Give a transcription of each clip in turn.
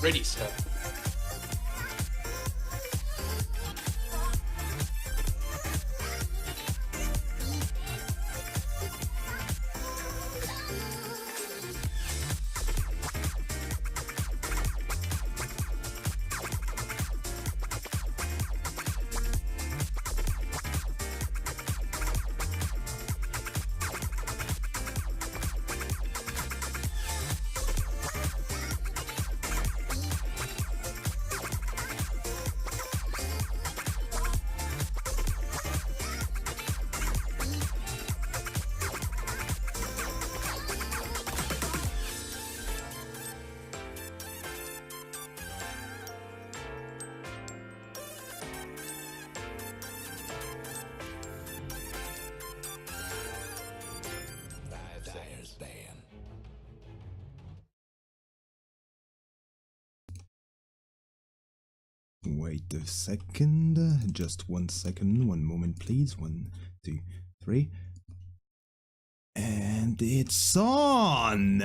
Ready, sir. Wait a second, just 1 second, 1 moment please, 1, 2, 3. And it's on!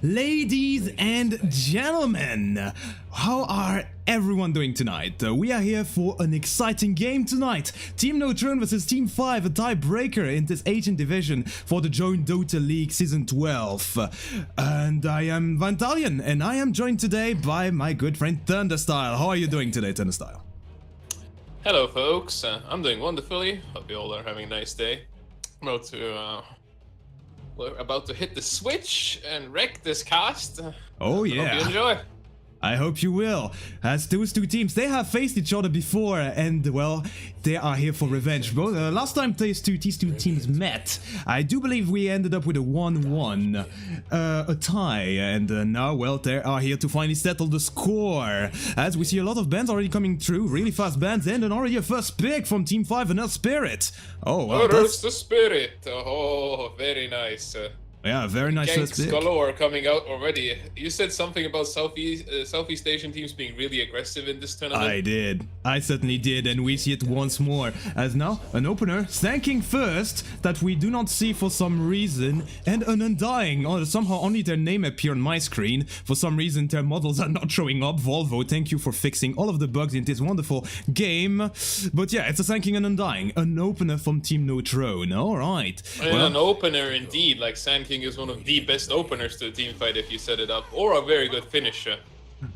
Ladies and gentlemen, how are everyone doing tonight? We are here for an exciting game tonight. Team No Throne versus Team 5, a tiebreaker in this Asian division for the JoinDota League Season 12. And I am Vantalion, and I am joined today by my good friend Thunderstyle. How are you doing today, Thunderstyle? Hello, folks. I'm doing wonderfully. Hope you all are having a nice day. We're about to hit the switch and wreck this cast. Oh yeah. Hope you enjoy. I hope you will, as those two teams, they have faced each other before, and well, they are here for revenge. Both, last time these two teams met, I do believe we ended up with a 1-1, a tie, and now, well, they are here to finally settle the score, as we see a lot of bans already coming through, really fast bans, and already a first pick from Team 5, another Spirit. Oh, well, that's the Spirit. Oh, very nice. Yeah, very nice first pick. Galore coming out already. You said something about Southeast Asian teams being really aggressive in this tournament. I did. I certainly did, and we see it once more. As now, an opener, thanking first that we do not see for some reason, and an Undying. Oh, somehow only their name appear on my screen. For some reason, their models are not showing up. Volvo, thank you for fixing all of the bugs in this wonderful game. But yeah, it's a thanking an Undying. An opener from Team No Throne. Alright. Well, an opener indeed, like Sand King is one of the best openers to a team fight if you set it up, or a very good finisher.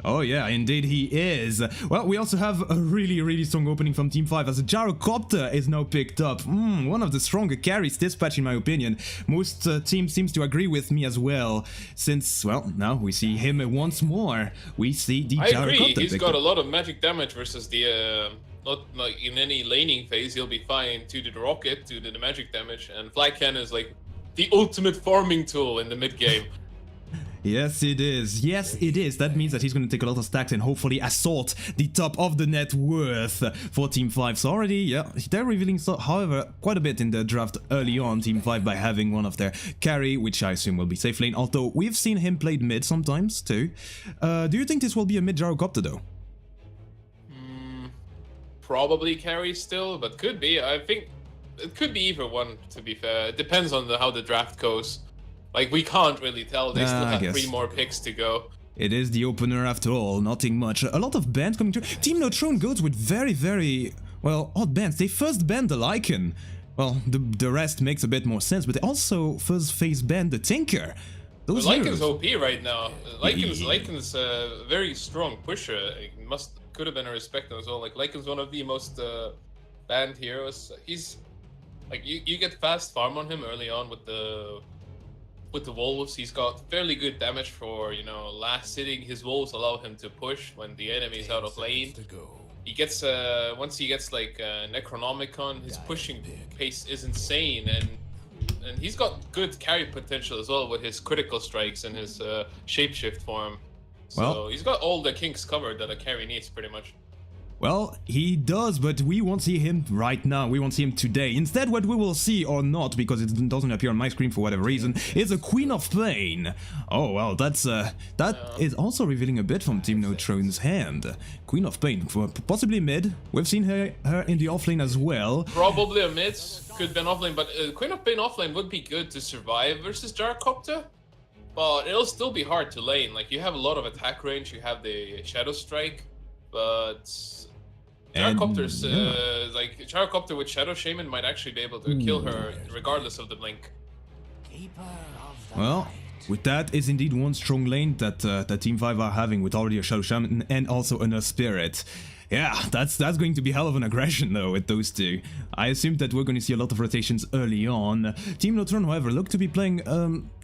Oh yeah, indeed he is. Well, we also have a really strong opening from Team 5 as a Gyrocopter is now picked up. One of the stronger carries this patch in my opinion. Most teams seems to agree with me as well, since, well, now we see him once more. We see the Gyrocopter. I agree, he's got a lot of magic damage versus the, not like in any laning phase, he'll be fine to the rocket, to the magic damage, and Flag Cannon is like the ultimate farming tool in the mid game. Yes, it is. Yes, it is. That means that he's going to take a lot of stacks and hopefully assault the top of the net worth for Team 5. So already, yeah, they're revealing, however, quite a bit in the draft early on, Team 5, by having one of their carry, which I assume will be safe lane. Although, we've seen him played mid sometimes, too. Do you think this will be a mid Gyrocopter, though? Probably carry still, but could be. I think it could be either one, to be fair. It depends on how the draft goes. Like, we can't really tell. They still have 3 more picks to go. It is the opener after all, nothing much. A lot of bans coming through. Team No Throne goes with very, well, odd bans. They first banned the Lycan. Well, the rest makes a bit more sense, but they also first phase banned the Tinker. Those Lycan's OP right now. Lycan's a very strong pusher. Could have been a respected as well. Like, Lycan's one of the most banned heroes. He's like, you get fast farm on him early on with the wolves. He's got fairly good damage for, you know, last hitting. His wolves allow him to push when the enemy's out of lane. He gets once he gets like Necronomicon, his pushing pace is insane, and he's got good carry potential as well with his critical strikes and his shapeshift form. So he's got all the kinks covered that a carry needs, pretty much. Well, he does, but we won't see him right now. We won't see him today. Instead, what we will see, or not, because it doesn't appear on my screen for whatever reason, is a Queen of Pain. Oh, well, that is also revealing a bit from Team No Throne's hand. Queen of Pain, possibly mid. We've seen her in the offlane as well. Probably a mid, could be an offlane, but Queen of Pain offlane would be good to survive versus Gyrocopter. But it'll still be hard to lane. Like, you have a lot of attack range, you have the Shadow Strike, but Gyrocopter's, like, Gyrocopter with Shadow Shaman might actually be able to kill her regardless of the blink. Well, with that is indeed one strong lane that that Team 5 are having with already a Shadow Shaman and also an Spirit. Yeah, that's going to be hell of an aggression though with those two. I assume that we're going to see a lot of rotations early on. Team Neutron, however, look to be playing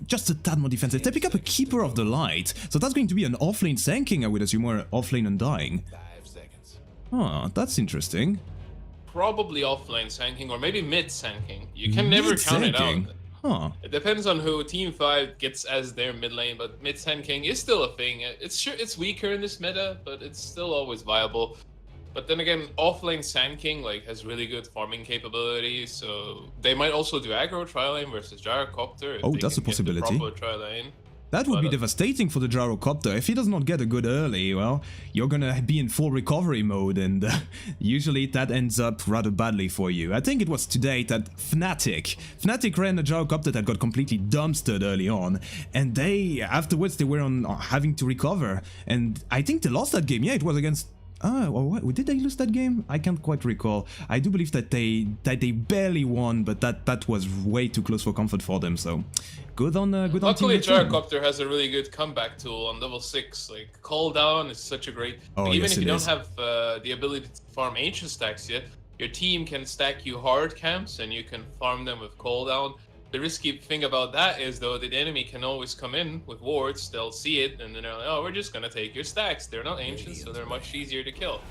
just a tad more defensive. They pick up a Keeper of the Light, so that's going to be an offlane Sanking, I would assume, or offlane Undying. Oh, that's interesting. Probably offlane Sanking, or maybe mid Sanking. You can never count it out. Huh. It depends on who Team 5 gets as their mid lane, but mid Sanking is still a thing. It's weaker in this meta, but it's still always viable. But then again, offlane Sand King like has really good farming capabilities, so they might also do aggro tri-lane versus Gyrocopter. Oh, that's a possibility. That would be devastating for the Gyrocopter. If he does not get a good early, well, you're gonna be in full recovery mode, and usually that ends up rather badly for you. I think it was today that Fnatic ran a Gyrocopter that got completely dumpstered early on, and afterwards they were on having to recover, and I think they lost that game. Yeah, it was against... did they lose that game? I can't quite recall. I do believe that they barely won, but that was way too close for comfort for them. So good on Luckily, Gyrocopter has a really good comeback tool on level 6. Like cooldown is such a great. Even if you don't have the ability to farm ancient stacks yet, your team can stack you hard camps and you can farm them with cooldown. The risky thing about that is, though, that the enemy can always come in with wards, they'll see it, and then they're like, oh, we're just gonna take your stacks. They're not ancient, so they're much easier to kill.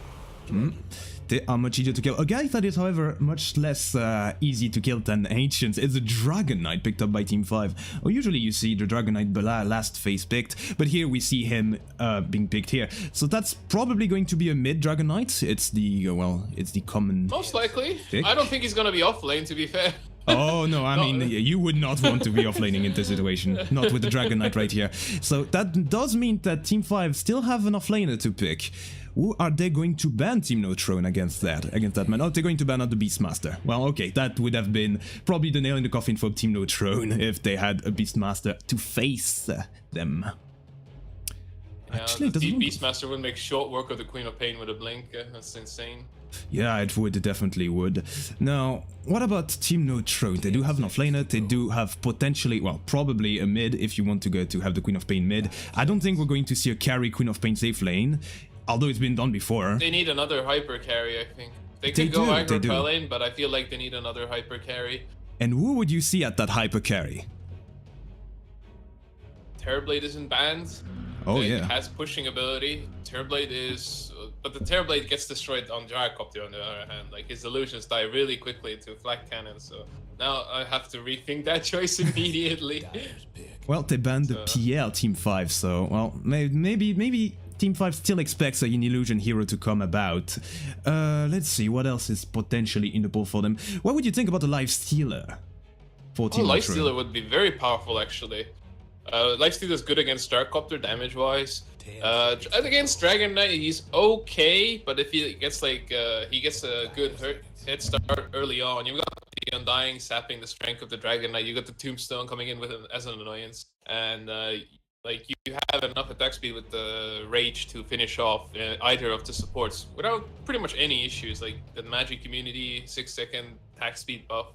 They are much easier to kill. A guy that is, however, much less easy to kill than Ancients is the Dragon Knight picked up by Team 5. Well, usually you see the Dragon Knight last phase picked, but here we see him being picked here. So that's probably going to be a mid Dragon Knight. It's the, it's the common... Most likely. Pick. I don't think he's gonna be off lane, to be fair. Oh no, I mean, you would not want to be offlaning in this situation, not with the Dragon Knight right here. So that does mean that Team 5 still have an offlaner to pick. Who are they going to ban Team Neutron against that man? Oh, they're going to ban out the Beastmaster. Well, okay, that would have been probably the nail in the coffin for Team Neutron if they had a Beastmaster to face them. Yeah, actually, the Beastmaster would make short work of the Queen of Pain with a blink. That's insane. Yeah, it definitely would. Now, what about Team Neutron? They do have an offlaner, they do have potentially, well, probably a mid if you want to go to have the Queen of Pain mid. I don't think we're going to see a carry Queen of Pain safe lane, although it's been done before. They need another hyper carry, I think. They could go aggro tri lane, but I feel like they need another hyper carry. And who would you see at that hyper carry? Terrorblade isn't banned. Oh, yeah. It has pushing ability. Terrorblade is... But the Terrorblade gets destroyed on Gyrocopter on the other hand. Like, his illusions die really quickly to flak cannon, so... Now I have to rethink that choice immediately. Well, they banned the PL Team 5, so... Well, maybe Team 5 still expects an illusion hero to come about. Let's see, what else is potentially in the pool for them? What would you think about the Lifestealer for Team Neutron? Lifestealer would be very powerful, actually. Lifestealer is good against Gyrocopter damage-wise. Against Dragon Knight, he's okay, but if he gets like he gets a good head start early on, you've got the Undying sapping the strength of the Dragon Knight. You got the Tombstone coming in with as an annoyance, and like you have enough attack speed with the Rage to finish off either of the supports without pretty much any issues. Like the Magic Immunity 6-second attack speed buff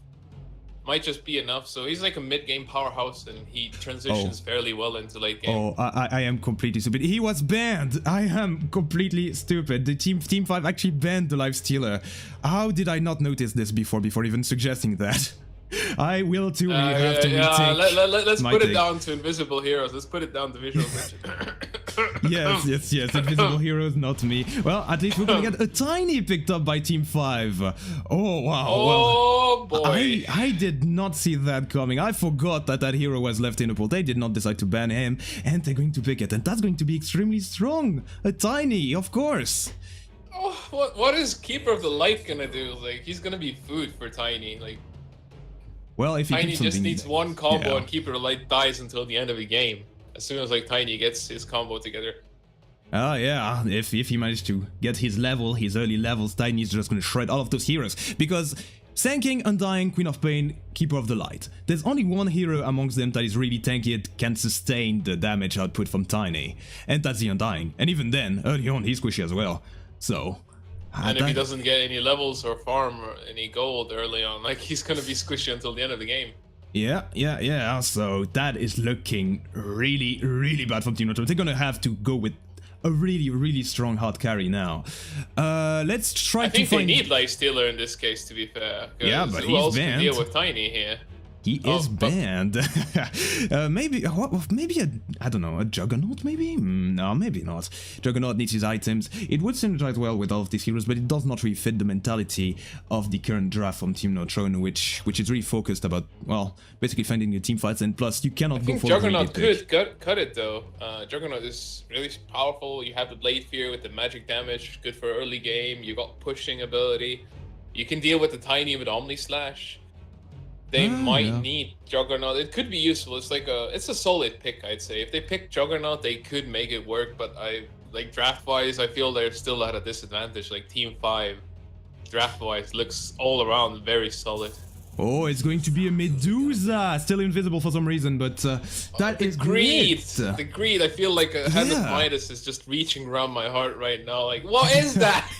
might just be enough. So he's like a mid-game powerhouse, and he transitions fairly well into late game. Oh, I am completely stupid. He was banned. I am completely stupid. The Team 5 actually banned the Lifestealer. How did I not notice this before even suggesting that? I will too. Have to let's put it down to invisible heroes. Let's put it down to visual yes. Invisible heroes, not me. Well, at least we're gonna get a Tiny picked up by Team 5. Oh wow. Oh well, boy. I did not see that coming. I forgot that hero was left in the pool. They did not decide to ban him, and they're going to pick it, and that's going to be extremely strong. A Tiny, of course. Oh, what is Keeper of the Light gonna do? Like, he's gonna be food for Tiny. Like. Well, if Tiny just needs one combo and Keeper of the Light dies until the end of the game. As soon as like Tiny gets his combo together. Oh yeah, if he managed to get his early levels, Tiny's just gonna shred all of those heroes. Because Sanking, Undying, Queen of Pain, Keeper of the Light. There's only one hero amongst them that is really tanky and can sustain the damage output from Tiny, and that's the Undying. And even then, early on, he's squishy as well. So... And if he doesn't get any levels or farm or any gold early on, like, he's gonna be squishy until the end of the game. Yeah, so that is looking really, really bad from Team Neutral. They're gonna have to go with a really, really strong hard carry now. Let's try to find... I think they need Lifestealer in this case, to be fair. Yeah, but who he's else banned. can deal with Tiny here? He is banned. Maybe I don't know, a Juggernaut maybe? No, maybe not. Juggernaut needs his items. It would synergize well with all of these heroes, but it does not really fit the mentality of the current draft from Team Neutron, which is really focused about, well, basically finding your team fights, and plus you cannot go for Juggernaut could cut it though. Juggernaut is really powerful. You have the Blade Fear with the magic damage, good for early game. You got pushing ability. You can deal with the Tiny with Omni Slash. They might need Juggernaut. It could be useful. It's like it's a solid pick, I'd say. If they pick Juggernaut, they could make it work. But draft-wise, I feel they're still at a disadvantage. Like Team 5, draft-wise, looks all around very solid. Oh, it's going to be a Medusa, still invisible for some reason, but that is great. The greed, I feel like a Hand of Midas is just reaching around my heart right now. Like, what is that?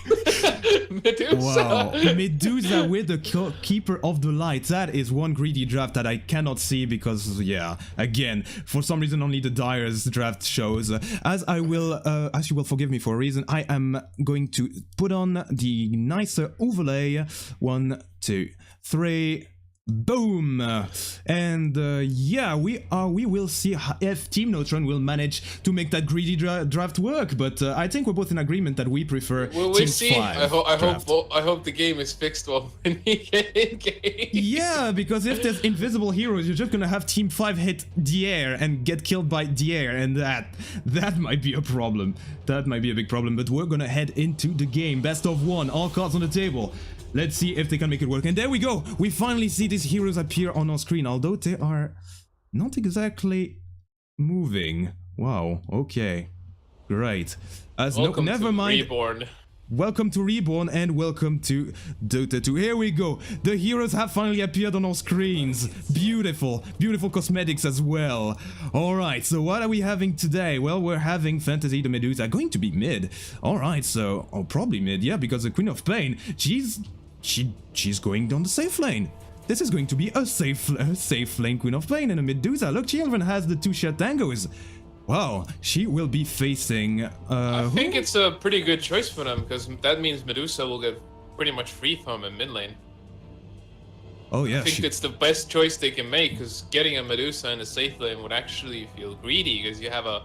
Medusa. Wow, Medusa with the Keeper of the Light. That is one greedy draft that I cannot see because, yeah, again, for some reason only the Dyer's draft shows. As you will forgive me for a reason, I am going to put on the nicer overlay. 1, 2, 3, boom! And yeah, we will see if Team Neutron will manage to make that greedy draft work. But I think we're both in agreement that we prefer Team 5. I hope the game is fixed while we get in game. Yeah, because if there's invisible heroes, you're just gonna have Team 5 hit the air and get killed by the air, and that might be a problem. That might be a big problem. But we're gonna head into the game. Best of 1, all cards on the table. Let's see if they can make it work. And there we go. We finally see these heroes appear on our screen, although they are not exactly moving. Wow, okay. Great. Never mind. Reborn. Welcome to Reborn and welcome to Dota 2. Here we go. The heroes have finally appeared on our screens. Beautiful. Beautiful cosmetics as well. Alright, so what are we having today? Well, we're having Fantasy the Medusa. Going to be mid. Alright, so... Oh, probably mid, yeah, because the Queen of Pain, she's going down the safe lane. This is going to be a safe lane Queen of Pain and a Medusa. Look, she even has the 2-shot tangos. Wow, she will be facing... I think it's a pretty good choice for them, because that means Medusa will get pretty much free from in mid lane. Oh yeah, I think it's the best choice they can make, because getting a Medusa in a safe lane would actually feel greedy, because you have a...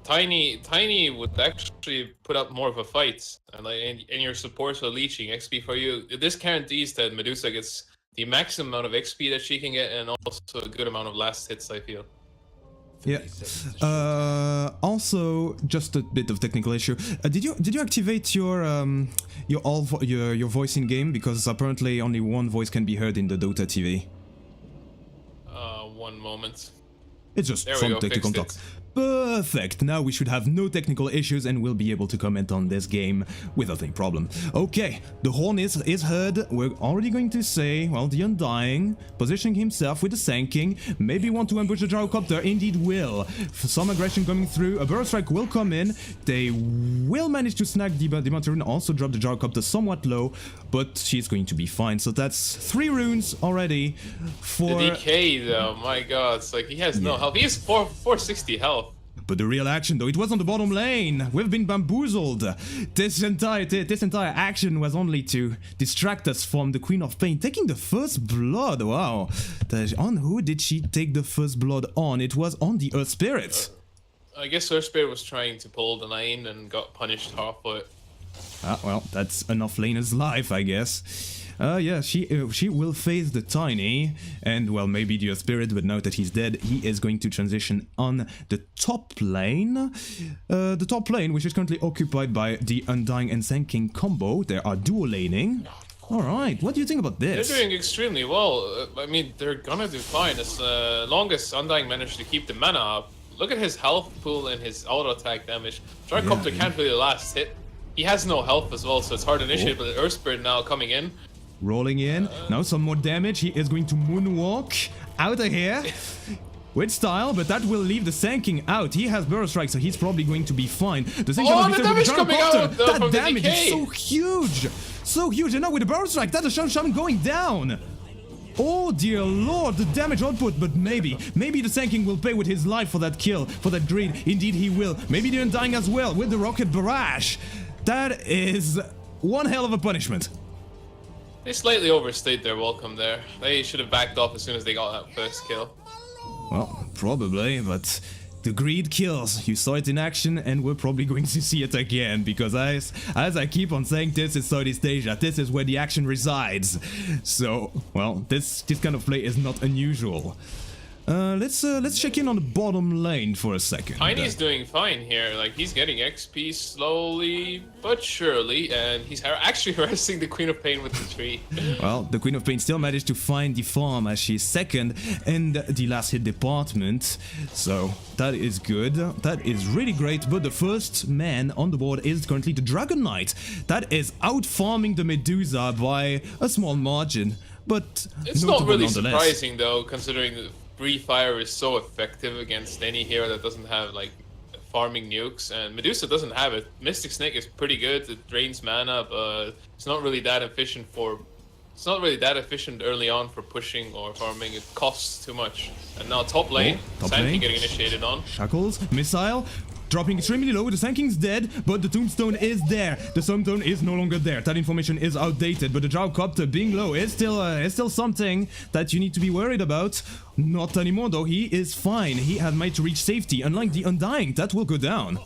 Tiny would actually put up more of a fight, and your supports are leeching XP for you. This guarantees that Medusa gets the maximum amount of XP that she can get, and also a good amount of last hits, I feel. Yeah. Also, just a bit of technical issue. Did you activate your voice in game? Because apparently only one voice can be heard in the Dota TV. One moment. It's just some technical talk. Perfect! Now we should have no technical issues and we'll be able to comment on this game without any problem. Okay, the horn is heard. We're already going to say, well, the Undying, positioning himself with the Sanking, maybe want to ambush the Gyrocopter, indeed will. For some aggression coming through, a Burst Strike will come in, they will manage to snag the Bounty Rune, also drop the Gyrocopter somewhat low, but she's going to be fine. So that's 3 runes already for... The DK though, my god, it's like he has no health. He has 460 health. But the real action, though, it was on the bottom lane. We've been bamboozled. This entire action was only to distract us from the Queen of Pain taking the first blood. Wow. On who did she take the first blood on? It was on the Earth Spirit. I guess Earth Spirit was trying to pull the lane and got punished halfway. Ah, well, that's enough laner's life, I guess. Yeah, she will face the Tiny, and well, maybe the Spirit, but now that he's dead, he is going to transition on the top lane. The top lane, which is currently occupied by the Undying and Sanking combo. They are dual laning. Alright, what do you think about this? They're doing extremely well. I mean, they're gonna do fine as long as Undying managed to keep the mana up. Look at his health pool and his auto attack damage. Gyrocopter can't really last hit. He has no health as well, so it's hard initially, but Earth Spirit now coming in. Rolling in. Now some more damage. He is going to moonwalk out of here. With style, but that will leave the Sanking out. He has Burrow Strike, so he's probably going to be fine. The damage coming out, though, that from the damage decay. is so huge! So huge, and now with the Burrow Strike, that is Shaman going down! Oh dear lord, the damage output, but maybe the Sanking will pay with his life for that kill, for that greed. Indeed he will. Maybe the Undying as well, with the Rocket Barrage. That is one hell of a punishment. They slightly overstayed their welcome there. They should have backed off as soon as they got that first kill. Well, probably, but the greed kills. You saw it in action, and we're probably going to see it again, because as I keep on saying, this is Southeast Asia. This is where the action resides. So, well, this kind of play is not unusual. Let's check in on the bottom lane for a second. Tiny's doing fine here. Like, he's getting XP slowly but surely, and he's actually harassing the Queen of Pain with the tree. Well, the Queen of Pain still managed to find the farm as she's second in the last hit department. So that is good. That is really great. But the first man on the board is currently the Dragon Knight. That is out farming the Medusa by a small margin. But it's not really surprising though, considering that Free Fire is so effective against any hero that doesn't have like farming nukes, and Medusa doesn't have it. Mystic Snake is pretty good. It drains mana, but it's not really that efficient early on for pushing or farming. It costs too much. And now top lane, Sand getting initiated on. Shackles, missile. Dropping extremely low, the Sanking's dead, but the Tombstone is there. The Tombstone is no longer there. That information is outdated, but the Gyrocopter being low is still something that you need to be worried about. Not anymore though, he is fine. He has managed to reach safety, unlike the Undying, that will go down.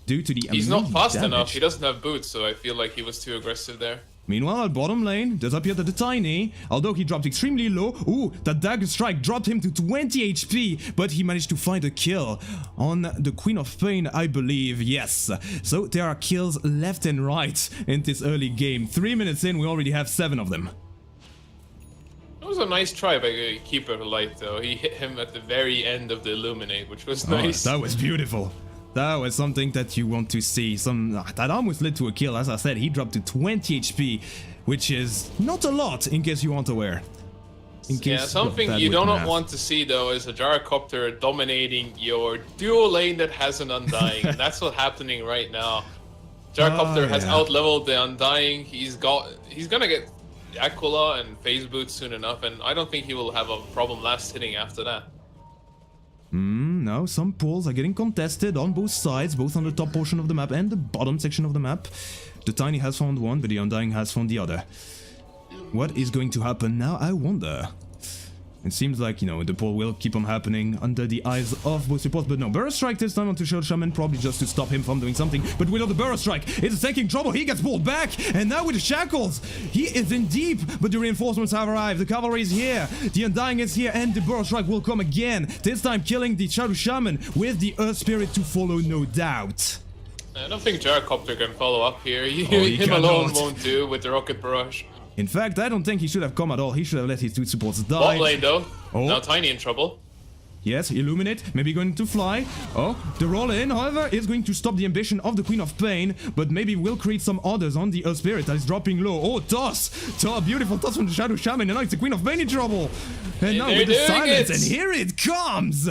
Due to the He's not fast enough, he doesn't have boots, so I feel like he was too aggressive there. Meanwhile, at bottom lane, there's up here the Tiny. Although he dropped extremely low. Ooh, that Dagger Strike dropped him to 20 HP, but he managed to find a kill on the Queen of Pain, I believe. Yes. So there are kills left and right in this early game. 3 minutes in, we already have 7 of them. That was a nice try by Keeper Light, though. He hit him at the very end of the Illuminate, which was nice. That was beautiful. That was something that you want to see. That almost led to a kill. As I said, he dropped to 20 HP, which is not a lot in case you aren't aware. Something you do not want to see though is a Gyrocopter dominating your duo lane that has an Undying. And that's what's happening right now. Gyrocopter has out-leveled the Undying. He's gonna get Aquila and Phase Boots soon enough, and I don't think he will have a problem last hitting after that. Now some pools are getting contested on both sides, both on the top portion of the map and the bottom section of the map. The Tiny has found one, but the Undying has found the other. What is going to happen now, I wonder? It seems like, you know, the pool will keep on happening under the eyes of both supports, but no. Burrow Strike this time onto Shield Shaman, probably just to stop him from doing something. But without the Burrow Strike, it's taking trouble. He gets pulled back, and now with the Shackles, he is in deep, but the reinforcements have arrived. The cavalry is here, the Undying is here, and the Burrow Strike will come again. This time killing the Shadow Shaman with the Earth Spirit to follow, no doubt. I don't think Gyrocopter can follow up here. Him alone won't do with the Rocket Barrage. In fact, I don't think he should have come at all. He should have let his 2 supports die. Bot lane though. Now Tiny in trouble. Yes, Illuminate, maybe going to fly. The roll in, however, is going to stop the ambition of the Queen of Pain, but maybe will create some others on the Earth Spirit that is dropping low. Toss! Beautiful toss from the Shadow Shaman, and now it's the Queen of Pain in trouble. And now with the silence, and here it comes!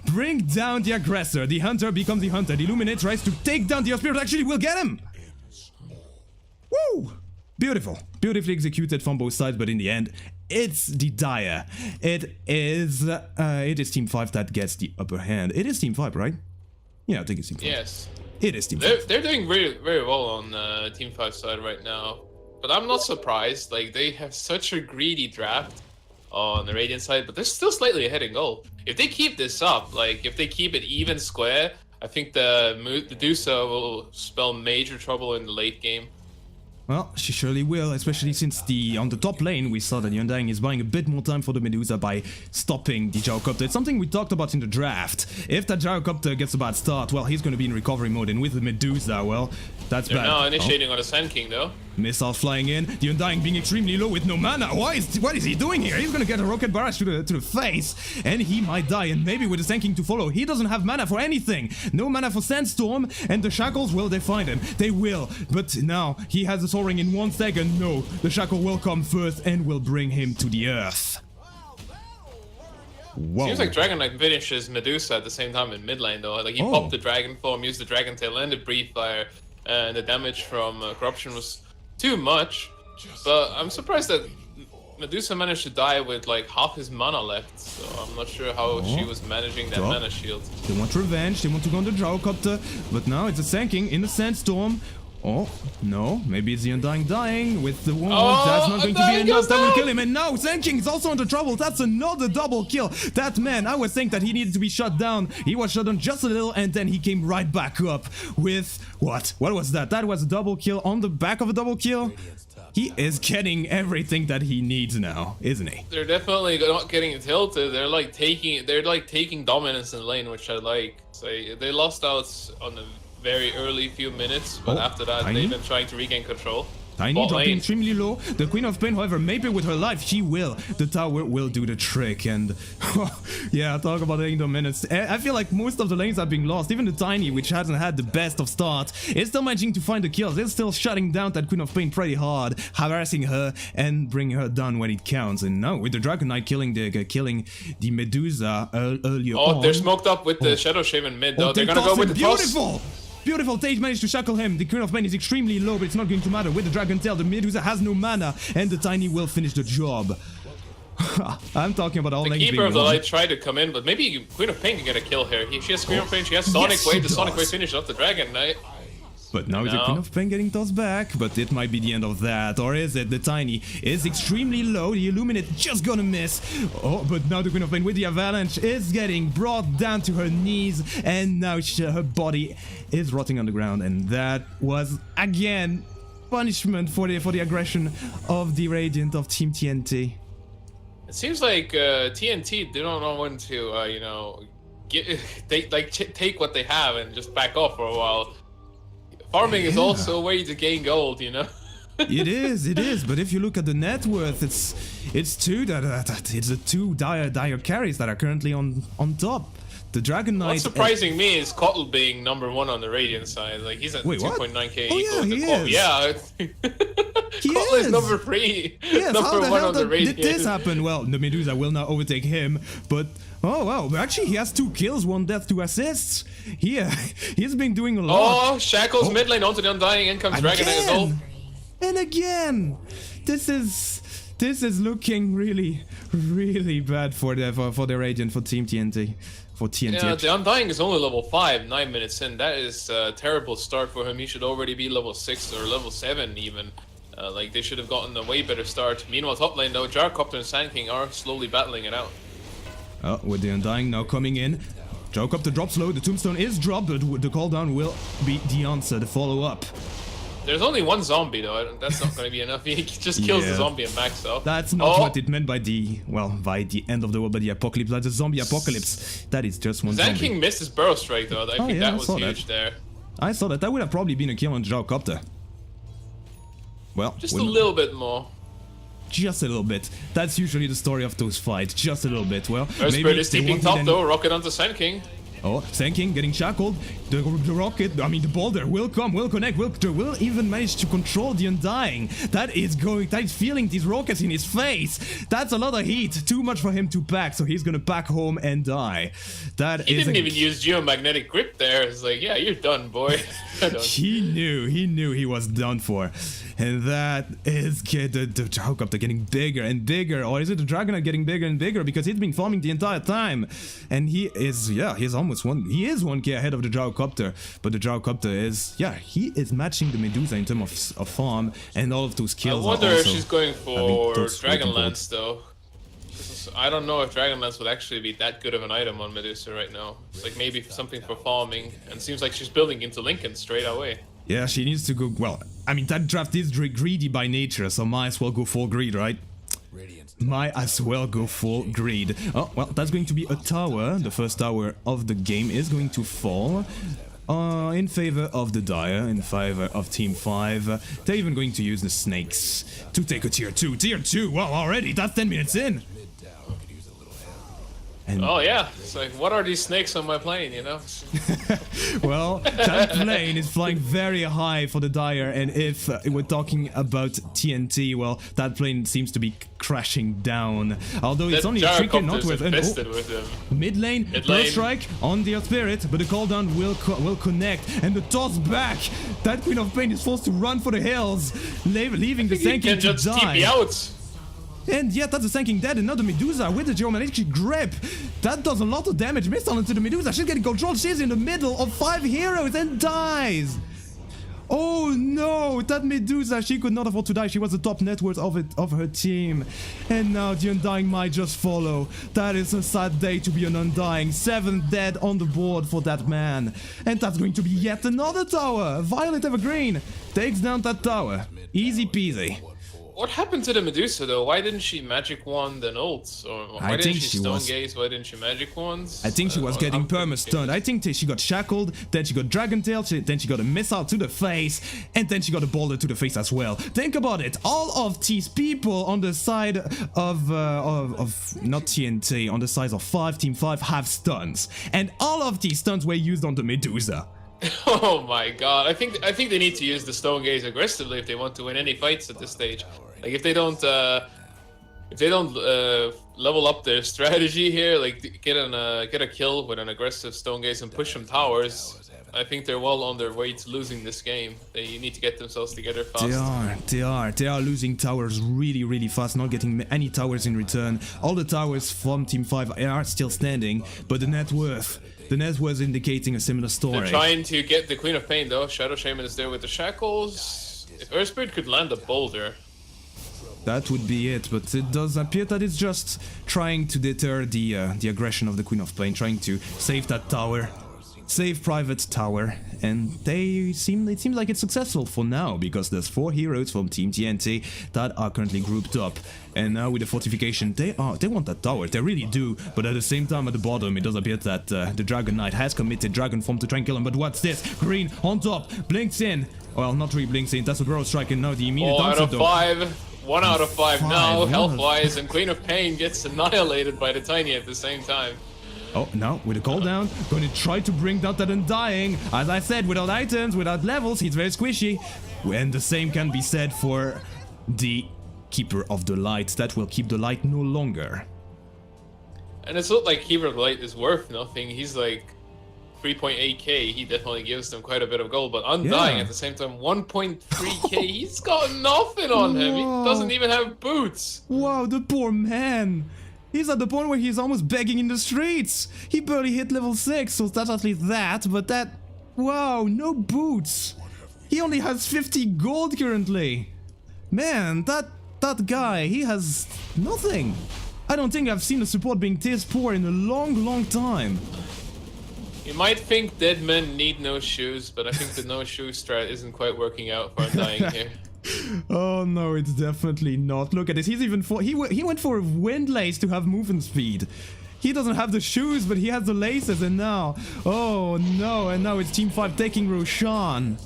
Bring down the aggressor. The Hunter becomes the Hunter. The Illuminate tries to take down the Earth Spirit. Actually, will get him! Woo! Beautiful. Beautifully executed from both sides, but in the end, it's the Dire. It is Team 5 that gets the upper hand. It is Team 5, right? Yeah, I think it's Team 5. Yes. It is Team 5. They're doing very, very well on Team 5 side right now. But I'm not surprised. Like, they have such a greedy draft on the Radiant side, but they're still slightly ahead in gold. If they keep this up, like, if they keep it even square, I think the Medusa will spell major trouble in the late game. Well, she surely will, especially since on the top lane we saw that the Undying is buying a bit more time for the Medusa by stopping the Gyrocopter. It's something we talked about in the draft. If that Gyrocopter gets a bad start, well, he's going to be in recovery mode, and with the Medusa, well, that's bad. They're now initiating on the Sand King, though. Missiles flying in. The Undying being extremely low with no mana. What is he doing here? He's gonna get a rocket barrage to the face, and he might die. And maybe with the Sand King to follow, he doesn't have mana for anything. No mana for Sandstorm, and the Shackles, will they find him? They will. But now he has a Soul Ring in 1 second. No, the Shackle will come first and will bring him to the earth. Whoa. Seems like Dragon Knight finishes Medusa at the same time in mid lane though. Like he popped the Dragon Form, used the Dragon Tail and the Breathe Fire, and the damage from Corruption was too much. But I'm surprised that Medusa managed to die with like half his mana left, so I'm not sure how she was managing that mana shield. They want revenge, they want to go on the Gyrocopter, but now it's a Sand King in the Sandstorm. Oh, no, maybe it's the Undying dying with the wall. That's not going to be enough. That will kill him. And now Sand King is also under trouble. That's another double kill. That man, I was saying that he needed to be shut down. He was shut down just a little, and then he came right back up with what? What was that? That was a double kill on the back of a double kill. He is getting everything that he needs now, isn't he? They're definitely not getting tilted. They're like taking dominance in lane, which I like. So they lost out on the very early few minutes, but after that they've been trying to regain control. Tiny dropping extremely low. The Queen of Pain, however, maybe with her life, she will. The tower will do the trick, and yeah, talk about taking dominance. I feel like most of the lanes are being lost. Even the Tiny, which hasn't had the best of start, is still managing to find the kills. It's still shutting down that Queen of Pain pretty hard, harassing her and bringing her down when it counts. And now with the Dragon Knight killing the Medusa earlier on. Oh, they're smoked up with the Shadow Shaman mid though. They're gonna go with the beautiful. Beautiful, Tage managed to shackle him. The Queen of Pain is extremely low, but it's not going to matter. With the Dragon Tail, the Medusa has no mana, and the Tiny will finish the job. I'm talking about all lanes being The Keeper of the Light tried to come in, but maybe Queen of Pain can get a kill here. She has Queen of Pain, she has Sonic Wave. The Sonic Wave finished off the Dragon Knight. But now the Queen of Pain getting tossed back, but it might be the end of that. Or is it? The Tiny is extremely low. The Illuminate just gonna miss. Oh, but now the Queen of Pain with the Avalanche is getting brought down to her knees, and now her body is rotting on the ground. And that was, again, punishment for the aggression of the Radiant of Team TNT. It seems like TNT, they don't know when to, you know, take what they have and just back off for a while. Farming is also a way to gain gold, you know. It is. But if you look at the net worth, it's the two dire carries that are currently on top. The Dragon Knight. What's surprising me is Kotl being #1 on the Radiant side. Like he's at 2.9k equal to Kotl. Yeah, Kotl is number 3. Yes, #1 on the Radiant. Did this happen? Well, the Medusa will now overtake him, but oh wow, actually he has 2 kills, 1 death, 2 assists. He's been doing a lot. Oh, Shackles mid lane onto the Undying, in comes Dragon Knight as well. And again, this is looking really bad for the Radiant, for Team TNT. For TNT. Yeah, the Undying is only level 5, 9 minutes in. That is a terrible start for him. He should already be level 6 or level 7 even. Like, they should have gotten a way better start. Meanwhile, top lane though, Gyrocopter and Sand King are slowly battling it out. Oh, with the Undying now coming in. Gyrocopter drops low, the Tombstone is dropped, but the cooldown will be the answer, the follow-up. There's only 1 zombie though, that's not gonna be enough. He just kills the zombie and backs out. That's not what it meant by the end of the world, by the apocalypse. That's a zombie apocalypse. That is just 1 zombie. Sand King missed his Burrow Strike though, I think that was huge there. I saw that. That would have probably been a kill on Gyrocopter. Well, just a little bit more. Just a little bit. That's usually the story of those fights. Just a little bit. Well, maybe it's keeping top though. Rocket onto Sand King. Oh, Sand King getting shackled. The rocket, I mean the boulder will come, will connect, will even manage to control the Undying. That is feeling these rockets in his face. That's a lot of heat. Too much for him to pack, so he's gonna pack home and die. He didn't even use Geomagnetic Grip there. It's like, yeah, you're done, boy. He knew he was done for. And that is the Gyrocopter getting bigger and bigger. Or is it the Dragon Knight getting bigger and bigger? Because he's been farming the entire time. And he's almost 1k ahead of the Gyrocopter. But the Gyrocopter is, he is matching the Medusa in terms of farm. And all of those kills I wonder if she's going for Dragonlance though. I don't know if Dragonlance would actually be that good of an item on Medusa right now. It's like maybe something for farming. And it seems like she's building into Lincoln straight away. Yeah, she needs to go, well, I mean, that draft is greedy by nature, so might as well go full greed, right? Might as well go full greed. Oh, well, that's going to be a tower. The first tower of the game is going to fall. in favor of the Dire, in favor of Team 5. They're even going to use the Snakes to take a tier 2. Tier 2, wow, already, that's 10 minutes in. And oh yeah, it's like, what are these snakes on my plane, you know? well, that plane is flying very high for the Dire, and if we're talking about TNT, well, that plane seems to be crashing down. Although it's only a chicken, not with an mid lane, Burst Strike on the Spirit, but the cooldown will connect, and the toss back. That Queen of Pain is forced to run for the hills, leaving the Sanking to die. Out. And yet that's a Sanking dead, another Medusa with the geometric grip. That does a lot of damage. Missed on into the Medusa. She's getting control. She's in the middle of 5 heroes and dies. Oh no, that Medusa, she could not afford to die. She was the top net worth of her team. And now the Undying might just follow. That is a sad day to be an Undying. 7 dead on the board for that man. And that's going to be yet another tower. Violet Evergreen takes down that tower. Easy peasy. What happened to the Medusa though? Why didn't she magic wand and ult? Or why didn't she stone gaze? Why didn't she magic wands? I think she was getting perma-stunned. I think she got shackled, then she got dragon tail, then she got a missile to the face, and then she got a boulder to the face as well. Think about it. All of these people on the side of not TNT, on the side of Team 5 have stuns, and all of these stuns were used on the Medusa. Oh my god, I think they need to use the stone gaze aggressively if they want to win any fights at this stage. Like if they don't level up their strategy here, like get a kill with an aggressive stone gaze and push some towers, I think they're well on their way to losing this game. They need to get themselves together fast. They are losing towers really fast, not getting any towers in return. All the towers from Team 5 are still standing, but the net worth indicating a similar story. They're trying to get the Queen of Pain though. Shadow Shaman is there with the shackles. If Earth Spirit could land a boulder, that would be it, but it does appear that it's just trying to deter the aggression of the Queen of Pain, trying to save that tower, save Private Tower, and it seems like it's successful for now, because there's 4 heroes from Team TNT that are currently grouped up, and now with the fortification, they want that tower, they really do, but at the same time at the bottom, it does appear that the Dragon Knight has committed Dragon Form to try and kill him, but what's this? Green on top, blinks in, well, not really blinks in, that's a Burrow Strike, and now the immediate answer though. 1 out of 5 now, health-wise, and Queen of Pain gets annihilated by the Tiny at the same time. Oh, now with a cooldown, going to try to bring down that Undying. As I said, without items, without levels, he's very squishy. And the same can be said for the Keeper of the Light. That will keep the light no longer. And it's not like Keeper of the Light is worth nothing. He's like 3.8k. He definitely gives them quite a bit of gold. But Undying at the same time, 1.3k. He's got nothing on him. He doesn't even have boots. Wow, the poor man. He's at the point where he's almost begging in the streets. He barely hit level 6, so that's at least that, but that... Wow, no boots. He only has 50 gold currently. Man, that guy, he has nothing. I don't think I've seen a support being this poor in a long time. You might think dead men need no shoes, but I think the no shoe strat isn't quite working out for Undying here. Oh no, it's definitely not. Look at this. He's even he went for a wind lace to have movement speed. He doesn't have the shoes, but he has the laces, and now, oh no, and now it's Team 5 taking Roshan.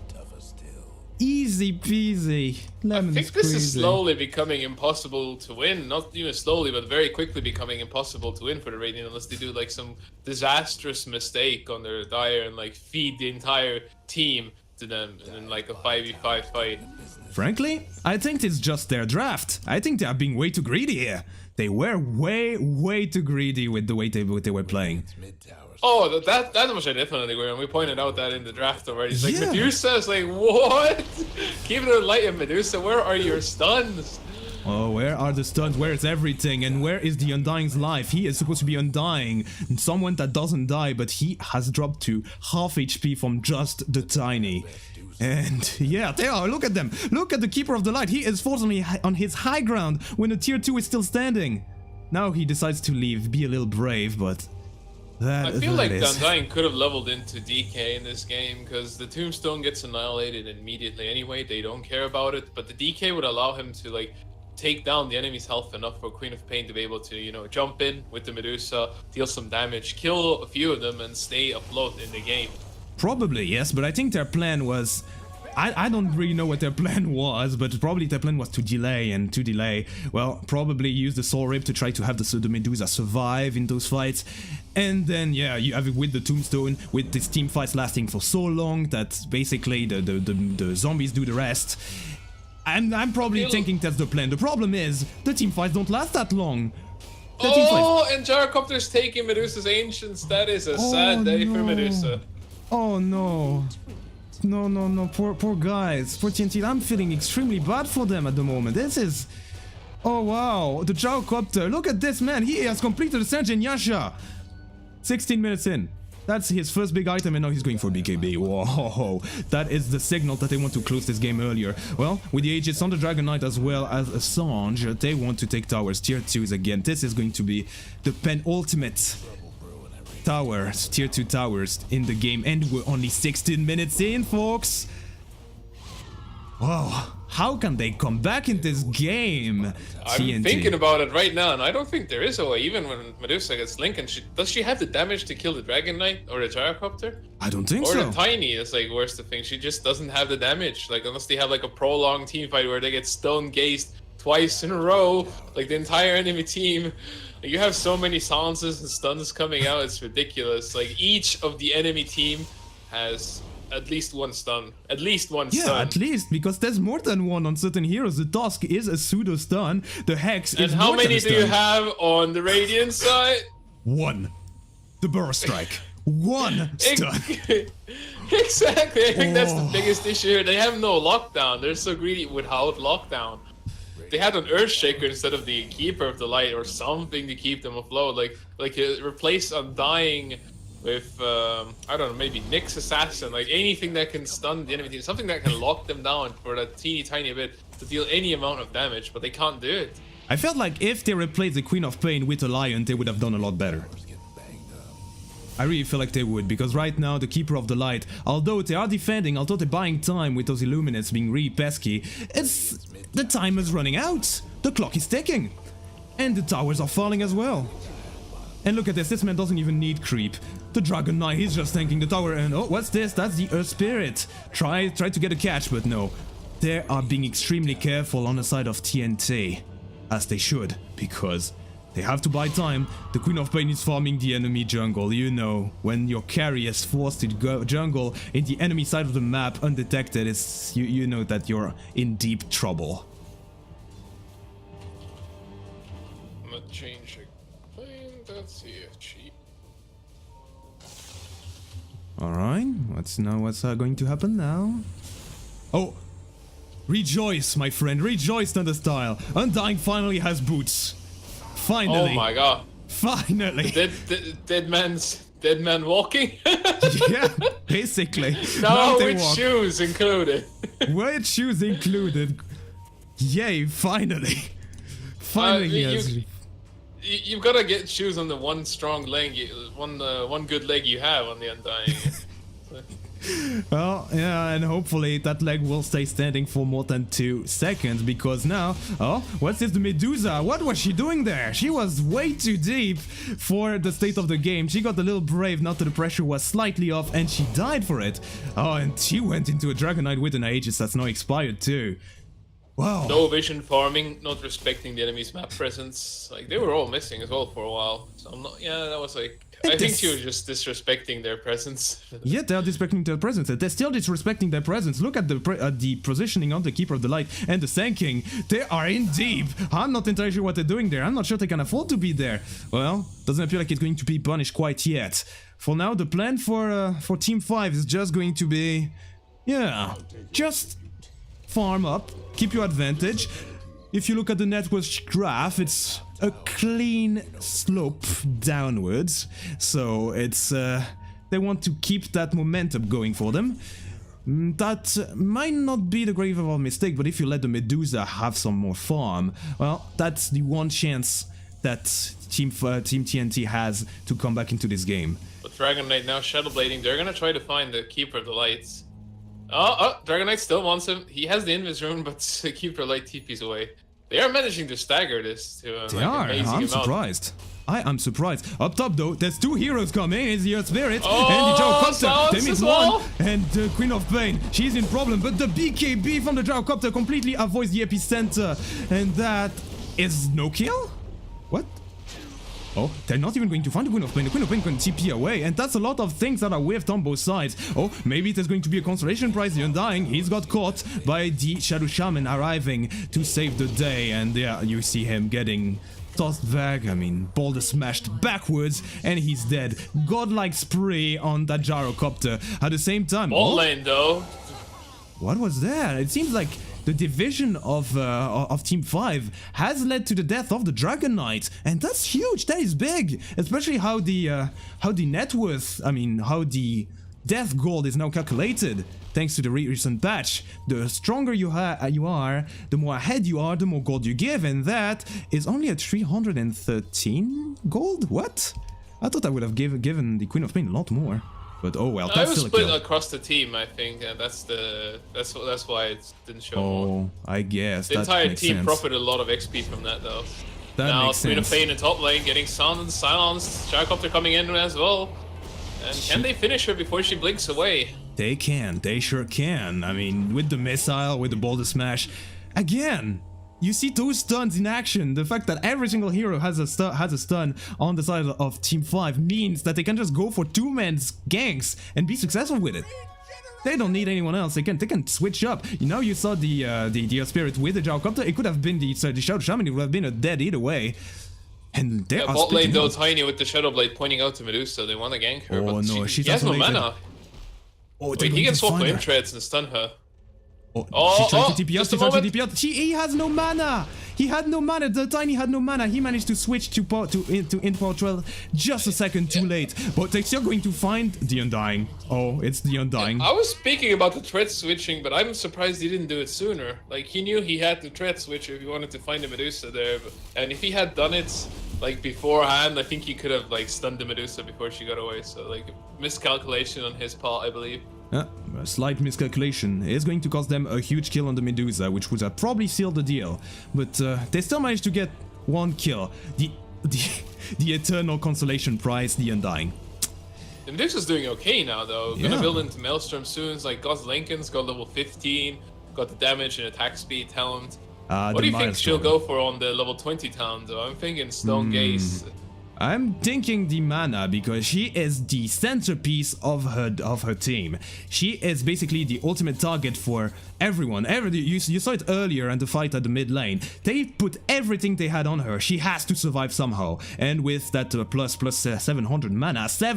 Easy peasy. Lemon I think this is slowly becoming impossible to win. Not even slowly, but very quickly becoming impossible to win for the Radiant unless they do like some disastrous mistake on their Dire and like feed the entire team to them in like a 5v5 fight. Frankly, I think it's just their draft. I think they are being way too greedy here. They were way too greedy with the way they were playing. Oh, that much I definitely agree on. We pointed out that in the draft already. It's like Medusa is like, what? Keep it light and Medusa, where are your stuns? Oh, where are the stuns? Where is everything? And where is the Undying's life? He is supposed to be Undying. Someone that doesn't die, but he has dropped to half HP from just the Tiny. And yeah, they are. Look at them. Look at the Keeper of the Light. He is fortunately on his high ground when the tier 2 is still standing. Now he decides to leave, be a little brave, but... I feel like the Undying could have leveled into DK in this game because the Tombstone gets annihilated immediately anyway. They don't care about it, but the DK would allow him to like take down the enemy's health enough for Queen of Pain to be able to, you know, jump in with the Medusa, deal some damage, kill a few of them, and stay afloat in the game. Probably, yes, but I think their plan was... I don't really know what their plan was, but probably their plan was to delay, and to delay, well, probably use the Soul Rip to try to have the Medusa survive in those fights. And then, yeah, you have it with the Tombstone, with this team fights lasting for so long that basically the zombies do the rest. I'm probably thinking that's the plan. The problem is, the team fights don't last that long. Oh, and Gyrocopter's taking Medusa's Ancients. That is a sad day for Medusa. Oh no. No, poor guys, poor TNT. I'm feeling extremely bad for them at the moment. This is... Oh wow, the Gyrocopter, look at this man, he has completed the Senjin Yasha. 16 minutes in. That's his first big item, and now he's going for BKB. Whoa, that is the signal that they want to close this game earlier. Well, with the Aegis on the Dragon Knight as well as Assange, they want to take towers, tier 2s again. This is going to be the penultimate towers, tier 2 towers in the game, and we're only 16 minutes in, folks. Wow, how can they come back in this game? I'm TNT. thinking about it right now, and I don't think there is a way. Even when Medusa gets Lincoln, does she have the damage to kill the Dragon Knight or the Gyrocopter? I don't think so. so. Or the Tiny is like worse the thing. She just doesn't have the damage. Like unless they have like a prolonged team fight where they get stone gazed twice in a row, like the entire enemy team. You have so many silences and stuns coming out, it's ridiculous. Like each of the enemy team has at least one stun. At least one stun. Yeah, at least, because there's more than one on certain heroes. The Tusk is a pseudo stun, the Hex is and how more than many a do stun. you have on the Radiant side? One. The Burst Strike. One stun. Exactly, I think that's the biggest issue here. They have no lockdown. They're so greedy without lockdown. They had an Earthshaker instead of the Keeper of the Light or something to keep them afloat. Like replace Undying with I don't know, maybe Nyx Assassin, like anything that can stun the enemy team, something that can lock them down for that teeny tiny bit to deal any amount of damage, but they can't do it. I felt like if they replaced the Queen of Pain with a Lion, they would have done a lot better. I really feel like they would, because right now the Keeper of the Light, although they are defending, although they're buying time with those Illuminates being really pesky, the time is running out. The clock is ticking. And the towers are falling as well. And look at this man doesn't even need creep. The Dragon Knight, he's just tanking the tower, and oh, what's this? That's the Earth Spirit. Try to get a catch, but no. They are being extremely careful on the side of TNT. As they should, because they have to buy time. The Queen of Pain is farming the enemy jungle. You know, when your carry is forced to go jungle in the enemy side of the map undetected, you know that you're in deep trouble. I'm gonna change it. Let's see if cheap. Alright, what's going to happen now? Oh! Rejoice, my friend, rejoice, Thunderstyle! Undying finally has boots. Finally. Oh my god. Finally. Dead man walking? Yeah, basically. No, with shoes included. With shoes included. Yay, finally. Finally, you've got to get shoes on the one strong leg, one good leg you have on the Undying. Well, yeah, and hopefully that leg will stay standing for more than 2 seconds, because now... Oh, what's this? The Medusa? What was she doing there? She was way too deep for the state of the game. She got a little brave, not that the pressure was slightly off, and she died for it. Oh, and she went into a Dragon Knight with an Aegis that's now expired too. Wow. No vision farming, not respecting the enemy's map presence. Like, they were all missing as well for a while. So I'm not... Yeah, that was like... I think she was just disrespecting their presence. Yeah, they're disrespecting their presence. They're still disrespecting their presence. Look at the positioning of the Keeper of the Light and the Sand King. They are in deep. I'm not entirely sure what they're doing there. I'm not sure they can afford to be there. Well, doesn't appear like it's going to be punished quite yet. For now, the plan for Team 5 is just going to be... Yeah, just farm up, keep your advantage. If you look at the net worth graph, it's a clean slope downwards, so it's they want to keep that momentum going for them. That might not be the grave of a mistake, but if you let the Medusa have some more farm, well, that's the one chance that Team TNT has to come back into this game. But Dragon Knight now Shadowblading, they're gonna try to find the Keeper of the Lights. Oh, Dragon Knight still wants him. He has the Invis rune, but Keeper of the Light TP's away. They are managing to stagger this to they are. I'm surprised. I am surprised. Up top though, there's 2 heroes coming. It's the Earth Spirit and the Gyrocopter. bounce as well. And the Queen of Pain, she's in problem, but the BKB from the gyrocopter completely avoids the epicenter, and that is no kill? What? Oh, they're not even going to find the Queen of Pain. The Queen of Pain can TP away, and that's a lot of things that are whiffed on both sides. Oh, maybe there's going to be a consolation prize. The Undying, he's got caught by the Shadow Shaman arriving to save the day, and yeah, you see him getting tossed back. I mean, boulder smashed backwards, and he's dead. Godlike spray on that gyrocopter. At the same time, bot lane though. What was that? It seems like the division of Team 5 has led to the death of the Dragon Knight, and that's huge. That is big, especially how the net worth, I mean, how the death gold is now calculated thanks to the recent patch. The stronger you are, the more ahead you are, the more gold you give, and that is only at 313 gold. What? I thought I would have given the Queen of Pain a lot more. But oh well, that's was still a split kill. across the team, I think, and that's why it didn't show more. Oh, I guess The that entire makes team sense. profited a lot of XP from that, though. That now, makes Queen of sense. Pain in top lane, getting silenced. Gyrocopter coming in as well. And can they finish her before she blinks away? They can. They sure can. I mean, with the missile, with the boulder smash. Again, you see those stuns in action. The fact that every single hero has a stun on the side of Team 5 means that they can just go for two-man's ganks and be successful with it. They don't need anyone else. They can switch up. You know, you saw the Spirit with the Gyrocopter. It could have been the Shadow Shaman. It would have been a dead either way. And they are bot lane splitting though, up. Tiny with the Shadow Blade pointing out to Medusa. They want to gank her, Oh but no, she she's has no isolated. mana. Oh, Wait, they're he going can to swap for find her. Intreads and stun her. Oh, she tried to TP out, just she a tried to moment. TP out. He has no mana! He had no mana, the Tiny had no mana. He managed to switch to Int Power 12 just a second too late. But they're still going to find the Undying. Oh, it's the Undying. I was speaking about the thread switching, but I'm surprised he didn't do it sooner. Like, he knew he had the thread switch if he wanted to find the Medusa there. And if he had done it, like, beforehand, I think he could have, like, stunned the Medusa before she got away. So, like, miscalculation on his part, I believe. A slight miscalculation is going to cost them a huge kill on the Medusa, which would have probably sealed the deal. But they still managed to get one kill. The eternal consolation prize, the Undying. The Medusa's doing okay now, though. Yeah. Gonna build into Maelstrom soon. It's like, got Lincoln's got level 15, got the damage and attack speed talent. What do you think she'll go for on the level 20 talent, though? I'm thinking Stone Gaze. I'm thinking the mana because she is the centerpiece of her team. She is basically the ultimate target for everyone. You saw it earlier in the fight at the mid lane. They put everything they had on her. She has to survive somehow. And with that plus 700 mana, that